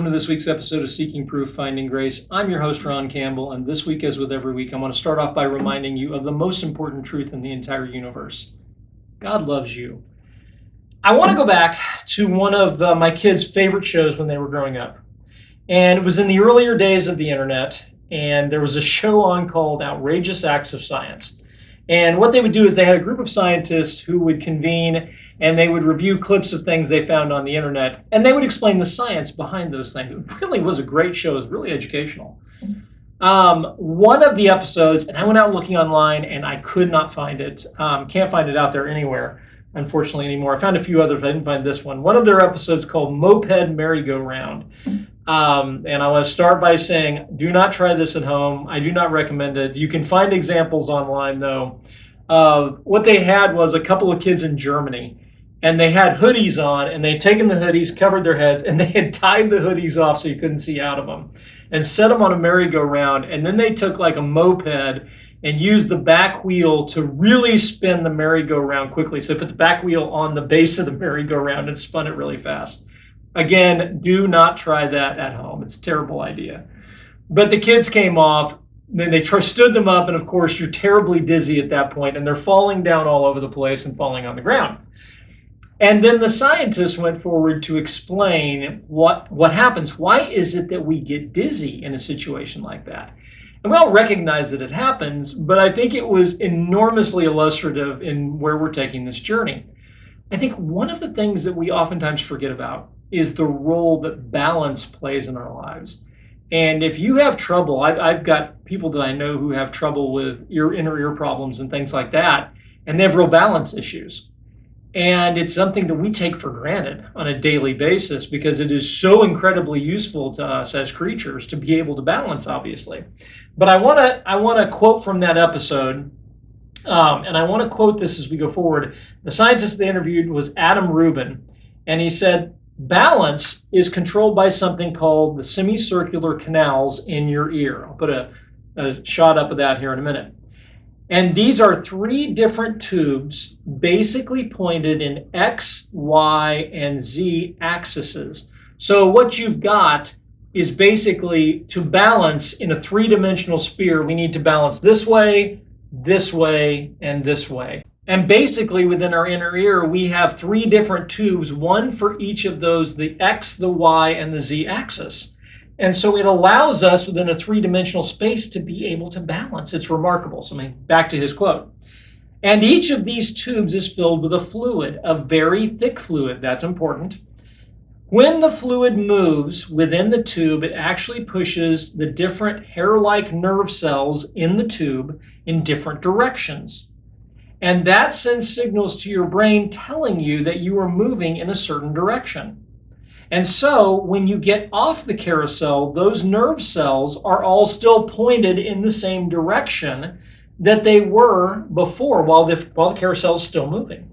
welcome to this week's episode of Seeking Proof, Finding Grace. I'm your host, Ron Campbell, and this week, as with every week, I want to start off by reminding you of the most important truth in the entire universe. God loves you. I want to go back to one of my kids' favorite shows when they were growing up. And it was in the earlier days of the internet, and there was a show on called Outrageous Acts of Science. And what they would do is they had a group of scientists who would convene and they would review clips of things they found on the internet, and they would explain the science behind those things. It really was a great show. It was really educational. One of the episodes, and I went out looking online, and I could not find it. Can't find it out there anywhere, unfortunately, anymore. I found a few others, but I didn't find this one. One of their episodes called Moped Merry-Go-Round. And I want to start by saying, do not try this at home. I do not recommend it. You can find examples online, though. What they had was a couple of kids in Germany, and they had hoodies on, and they'd taken the hoodies, covered their heads, and they had tied the hoodies off so you couldn't see out of them, and set them on a merry-go-round. And then they took like a moped and used the back wheel to really spin the merry-go-round quickly. So they put the back wheel on the base of the merry-go-round and spun it really fast. Again, do not try that at home. It's a terrible idea. But the kids came off, then they stood them up, and of course you're terribly dizzy at that point, and they're falling down all over the place and falling on the ground. And then the scientists went forward to explain what happens. Why is it that we get dizzy in a situation like that? And we all recognize that it happens, but I think it was enormously illustrative in where we're taking this journey. I think one of the things that we oftentimes forget about is the role that balance plays in our lives. And if you have trouble, I've got people that I know who have trouble with inner ear problems and things like that, and they have real balance issues. And it's something that we take for granted on a daily basis because it is so incredibly useful to us as creatures to be able to balance, obviously. But I want to quote from that episode, and I want to quote this as we go forward. The scientist they interviewed was Adam Ruben, and he said, balance is controlled by something called the semicircular canals in your ear. I'll put a shot up of that here in a minute. And these are three different tubes basically pointed in X, Y, and Z axes. So what you've got is basically to balance in a three-dimensional sphere, we need to balance this way, and this way. And basically within our inner ear, we have three different tubes, one for each of those, the X, the Y, and the Z axis. And so it allows us within a three-dimensional space to be able to balance. It's remarkable. So back to his quote. And each of these tubes is filled with a fluid, a very thick fluid. That's important. When the fluid moves within the tube, it actually pushes the different hair-like nerve cells in the tube in different directions. And that sends signals to your brain telling you that you are moving in a certain direction. And so when you get off the carousel, those nerve cells are all still pointed in the same direction that they were before while the carousel is still moving.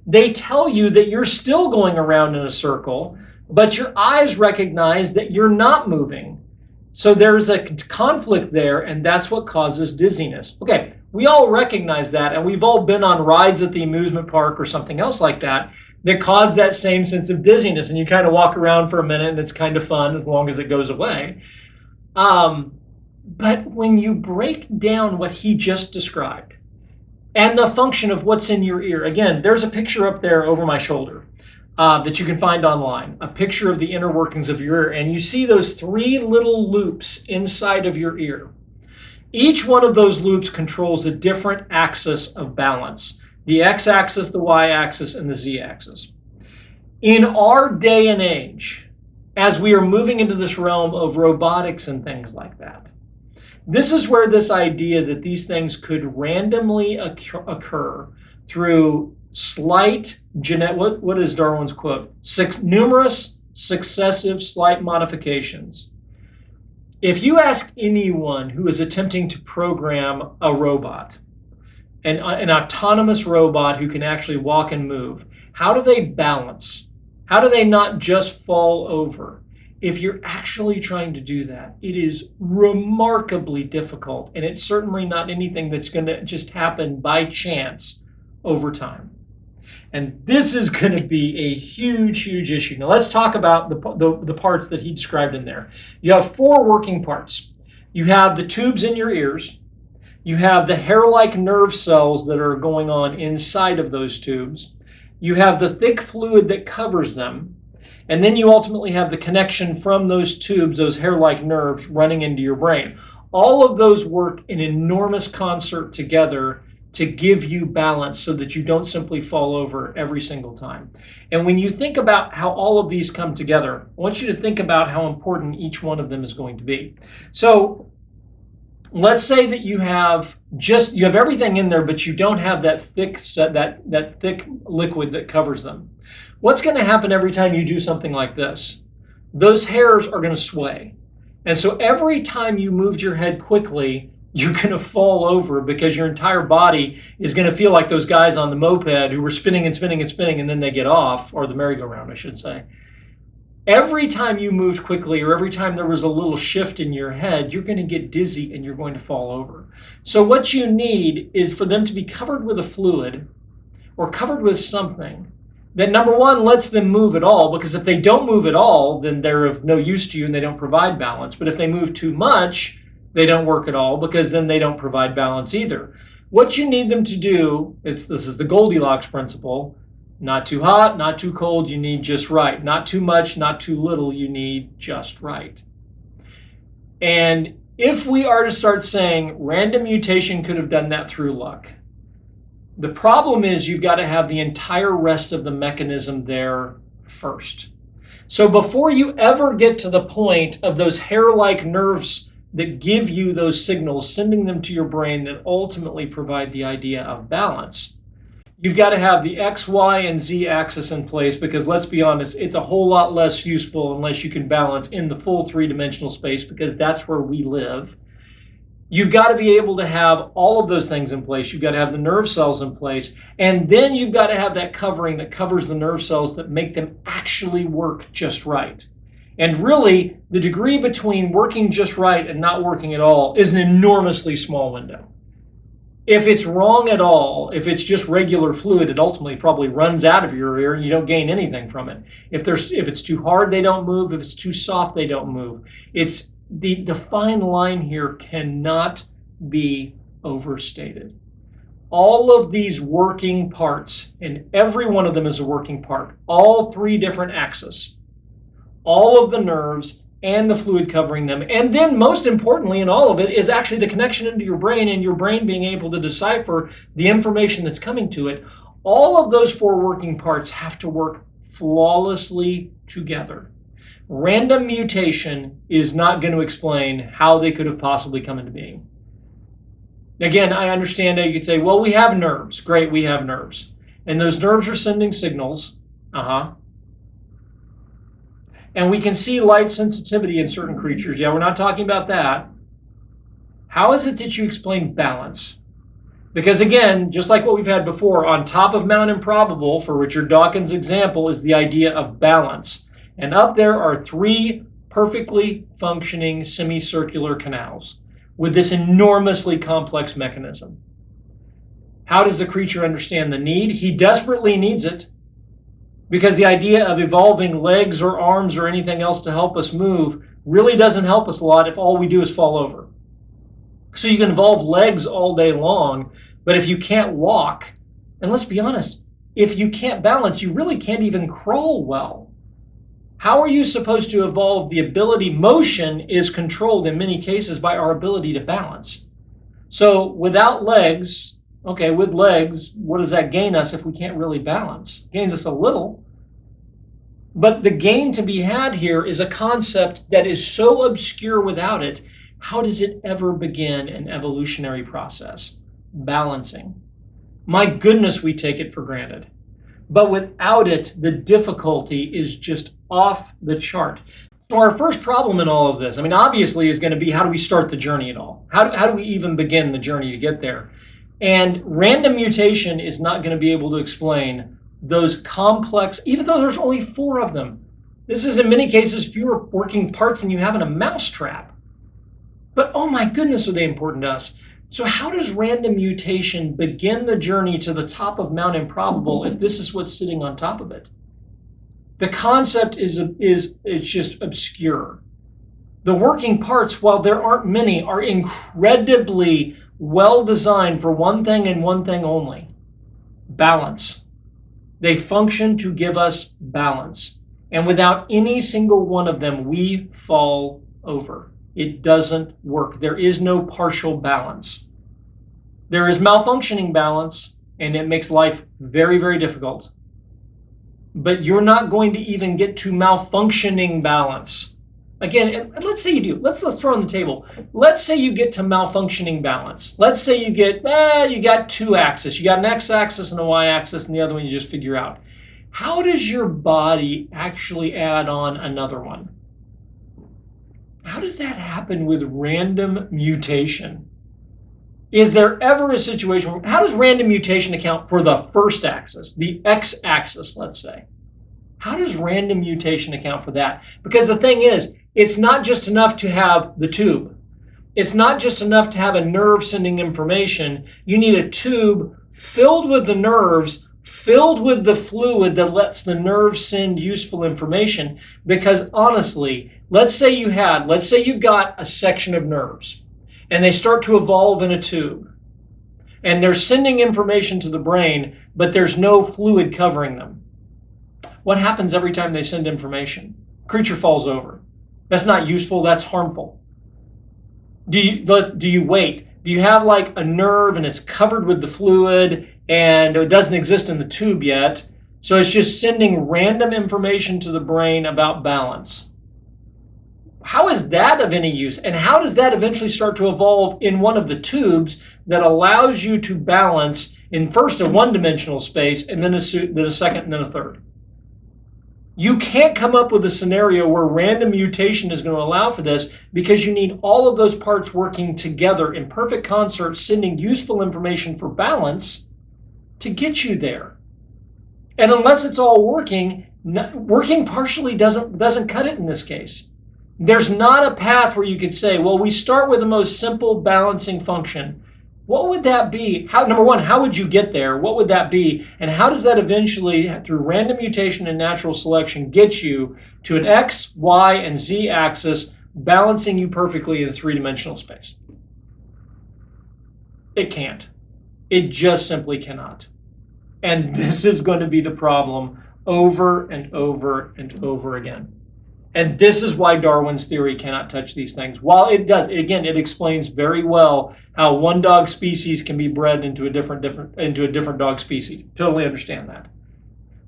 They tell you that you're still going around in a circle, but your eyes recognize that you're not moving. So there's a conflict there, and that's what causes dizziness. Okay, we all recognize that, and we've all been on rides at the amusement park or something else like that cause that same sense of dizziness, and you kind of walk around for a minute, and it's kind of fun as long as it goes away. But when you break down what he just described and the function of what's in your ear, again, there's a picture up there over my shoulder that you can find online, a picture of the inner workings of your ear, and you see those three little loops inside of your ear. Each one of those loops controls a different axis of balance. The x-axis, the y-axis, and the z-axis. In our day and age, as we are moving into this realm of robotics and things like that, this is where this idea that these things could randomly occur through slight what is Darwin's quote? Numerous successive slight modifications. If you ask anyone who is attempting to program a robot, an autonomous robot who can actually walk and move, how do they balance? How do they not just fall over? If you're actually trying to do that, it is remarkably difficult, and it's certainly not anything that's going to just happen by chance over time. And this is going to be a huge, huge issue. Now let's talk about the parts that he described in there. You have four working parts. You have the tubes in your ears. You have the hair-like nerve cells that are going on inside of those tubes. You have the thick fluid that covers them. And then you ultimately have the connection from those tubes, those hair-like nerves, running into your brain. All of those work in enormous concert together to give you balance so that you don't simply fall over every single time. And when you think about how all of these come together, I want you to think about how important each one of them is going to be. So let's say that you have everything in there, but you don't have that thick thick liquid that covers them. What's going to happen every time you do something like this? Those hairs are going to sway. And so every time you moved your head quickly, you're going to fall over because your entire body is going to feel like those guys on the moped who were spinning and spinning and spinning, and then they get off, or the merry-go-round, I should say. Every time you moved quickly, or every time there was a little shift in your head, you're going to get dizzy and you're going to fall over. So what you need is for them to be covered with a fluid or covered with something that, number one, lets them move at all, because if they don't move at all, then they're of no use to you and they don't provide balance. But if they move too much, they don't work at all, because then they don't provide balance either. What you need them to do, this is the Goldilocks principle: not too hot, not too cold, you need just right. Not too much, not too little, you need just right. And if we are to start saying random mutation could have done that through luck, the problem is you've got to have the entire rest of the mechanism there first. So before you ever get to the point of those hair-like nerves that give you those signals, sending them to your brain that ultimately provide the idea of balance, you've got to have the X, Y, and Z axis in place, because let's be honest, it's a whole lot less useful unless you can balance in the full three-dimensional space, because that's where we live. You've got to be able to have all of those things in place. You've got to have the nerve cells in place, and then you've got to have that covering that covers the nerve cells that make them actually work just right. And really, the degree between working just right and not working at all is an enormously small window. If it's wrong at all, if it's just regular fluid, it ultimately probably runs out of your ear and you don't gain anything from it. If it's too hard, they don't move. If it's too soft, they don't move. It's the fine line here cannot be overstated. All of these working parts, and every one of them is a working part, all three different axes, all of the nerves and the fluid covering them. And then most importantly in all of it is actually the connection into your brain, and your brain being able to decipher the information that's coming to it. All of those four working parts have to work flawlessly together. Random mutation is not going to explain how they could have possibly come into being. Again, I understand how you could say, well, we have nerves. Great, we have nerves. And those nerves are sending signals. And we can see light sensitivity in certain creatures. Yeah, we're not talking about that. How is it that you explain balance? Because again, just like what we've had before, on top of Mount Improbable, for Richard Dawkins' example, is the idea of balance. And up there are three perfectly functioning semicircular canals with this enormously complex mechanism. How does the creature understand the need? He desperately needs it, because the idea of evolving legs or arms or anything else to help us move really doesn't help us a lot if all we do is fall over. So you can evolve legs all day long, but if you can't walk, and let's be honest, if you can't balance, you really can't even crawl well. How are you supposed to evolve the ability? Motion is controlled in many cases by our ability to balance. So without legs, okay, with legs, what does that gain us if we can't really balance? It gains us a little. But the gain to be had here is a concept that is so obscure without it. How does it ever begin an evolutionary process? Balancing. My goodness, we take it for granted. But without it, the difficulty is just off the chart. So our first problem in all of this, obviously, is going to be, how do we start the journey at all? How do we even begin the journey to get there? And random mutation is not going to be able to explain those complex, even though there's only four of them. This is in many cases fewer working parts than you have in a mousetrap. But oh my goodness, are they important to us. So how does random mutation begin the journey to the top of Mount Improbable if this is what's sitting on top of it? The concept is it's just obscure. The working parts, while there aren't many, are incredibly well designed for one thing and one thing only: balance. They function to give us balance. And without any single one of them, we fall over. It doesn't work. There is no partial balance. There is malfunctioning balance, and it makes life very, very difficult. But you're not going to even get to malfunctioning balance. Again, let's say you do. Let's throw on the table. Let's say you get to malfunctioning balance. Let's say you get, you got two axes. You got an x-axis and a y-axis, and the other one you just figure out. How does your body actually add on another one? How does that happen with random mutation? Is there ever a situation where, how does random mutation account for the first axis, the x-axis, let's say? How does random mutation account for that? Because the thing is, it's not just enough to have the tube. It's not just enough to have a nerve sending information. You need a tube filled with the nerves, filled with the fluid that lets the nerves send useful information. Because honestly, let's say you've got a section of nerves and they start to evolve in a tube and they're sending information to the brain, but there's no fluid covering them. What happens every time they send information? Creature falls over. That's not useful, that's harmful. Do you wait? Do you have like a nerve and it's covered with the fluid and it doesn't exist in the tube yet, so it's just sending random information to the brain about balance? How is that of any use? And how does that eventually start to evolve in one of the tubes that allows you to balance in first a one-dimensional space and then a second and then a third? You can't come up with a scenario where random mutation is going to allow for this, because you need all of those parts working together in perfect concert, sending useful information for balance to get you there. And unless it's all working partially doesn't cut it in this case. There's not a path where you could say, well, we start with the most simple balancing function. What would that be? Number one, how would you get there? What would that be? And how does that eventually, through random mutation and natural selection, get you to an X, Y, and Z axis, balancing you perfectly in three-dimensional space? It can't. It just simply cannot. And this is going to be the problem over and over and over again. And this is why Darwin's theory cannot touch these things. While it does, again, it explains very well how one dog species can be bred into a different dog species. Totally understand that.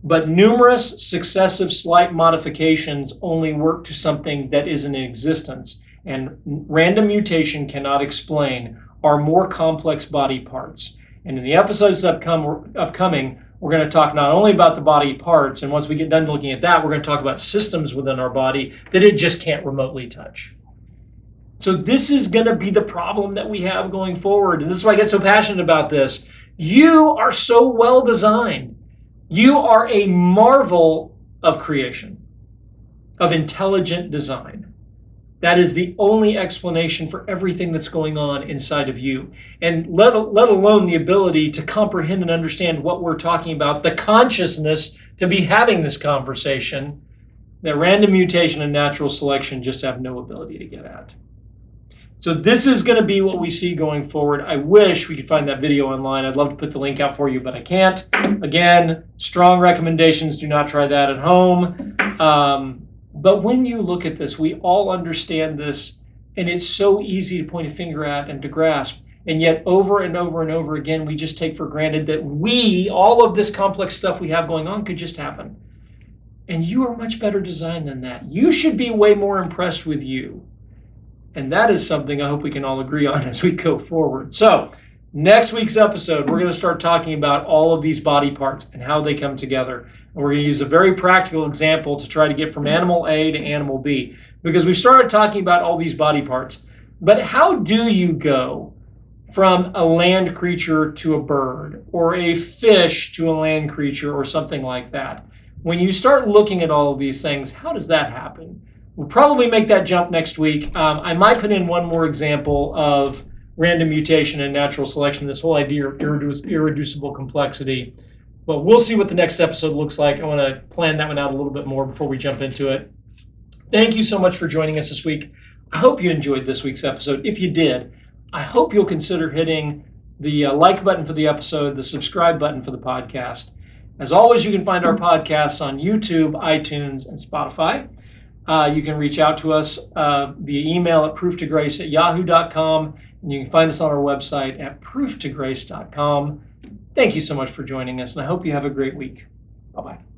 But numerous successive slight modifications only work to something that is in existence. And random mutation cannot explain our more complex body parts. And in the episodes upcoming, we're going to talk not only about the body parts, and once we get done looking at that, we're going to talk about systems within our body that it just can't remotely touch. So this is going to be the problem that we have going forward. And this is why I get so passionate about this. You are so well designed. You are a marvel of creation, of intelligent design. That is the only explanation for everything that's going on inside of you. And let alone the ability to comprehend and understand what we're talking about, the consciousness to be having this conversation that random mutation and natural selection just have no ability to get at. So this is going to be what we see going forward. I wish we could find that video online. I'd love to put the link out for you, but I can't. Again, strong recommendations. Do not try that at home. But when you look at this, we all understand this, and it's so easy to point a finger at and to grasp. And yet over and over and over again, we just take for granted that all of this complex stuff we have going on could just happen. And you are much better designed than that. You should be way more impressed with you. And that is something I hope we can all agree on as we go forward. So next week's episode, we're going to start talking about all of these body parts and how they come together. And we're going to use a very practical example to try to get from animal A to animal B. Because we started talking about all these body parts. But how do you go from a land creature to a bird, or a fish to a land creature, or something like that? When you start looking at all of these things, how does that happen? We'll probably make that jump next week. I might put in one more example of random mutation and natural selection, this whole idea of irreducible complexity. But we'll see what the next episode looks like. I want to plan that one out a little bit more before we jump into it. Thank you so much for joining us this week. I hope you enjoyed this week's episode. If you did, I hope you'll consider hitting the like button for the episode, the subscribe button for the podcast. As always, you can find our podcasts on YouTube, iTunes, and Spotify. You can reach out to us via email at proof2grace@yahoo.com, and you can find us on our website at proof2grace.com. Thank you so much for joining us, and I hope you have a great week. Bye-bye.